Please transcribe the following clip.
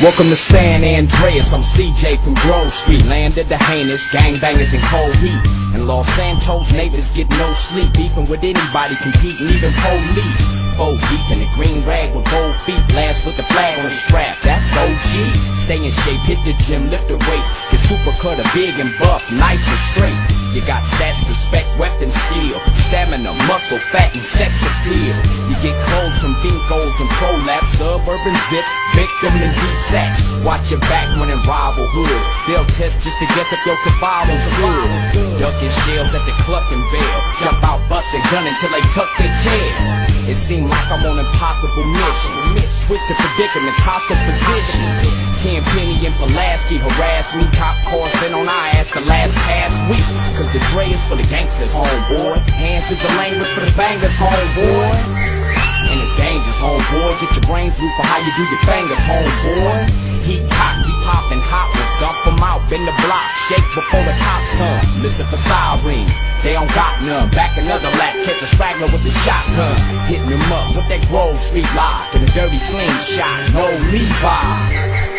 Welcome to San Andreas, I'm CJ from Grove Street. Land of the heinous, gangbangers in cold heat. And Los Santos neighbors get no sleep, beefing with anybody, competing, even police. 4 deep in the green rag with gold feet, blast with the flag on the strap, that's OG. Stay in shape, hit the gym, lift the weights, get super cutter, big and buff, nice and straight. You got stats, respect, weapon, skill, stamina, muscle, fat, and sex appeal. You get clothes from Binkos and Prolapse, Suburban Zip, Victim and D-Satch. Watch your back when in rival hoods, they'll test just to guess if your survival's good. Ducking shells at the Cluckin' Bell, jump out, bustin' gun until they tuck their tail. It seemed like I'm on impossible missions, twisted predicaments, hostile positions. Tenpenny and Pulaski harass me, cop cars been on our ass the last past week. Cause the Dre is for the gangsters, homeboy. Hands is the language for the bangers, homeboy. And it's dangerous, homeboy. Get your brains blue for how you do your fingers, homeboy. Heat cock, we poppin' hot ones, dump them out in the block, shake before the cops come. Listen for sirens, they don't got none. Back another lap, catch a straggler with the shotgun. Hitting them up with that Grove Street live and a dirty slingshot, no Levi.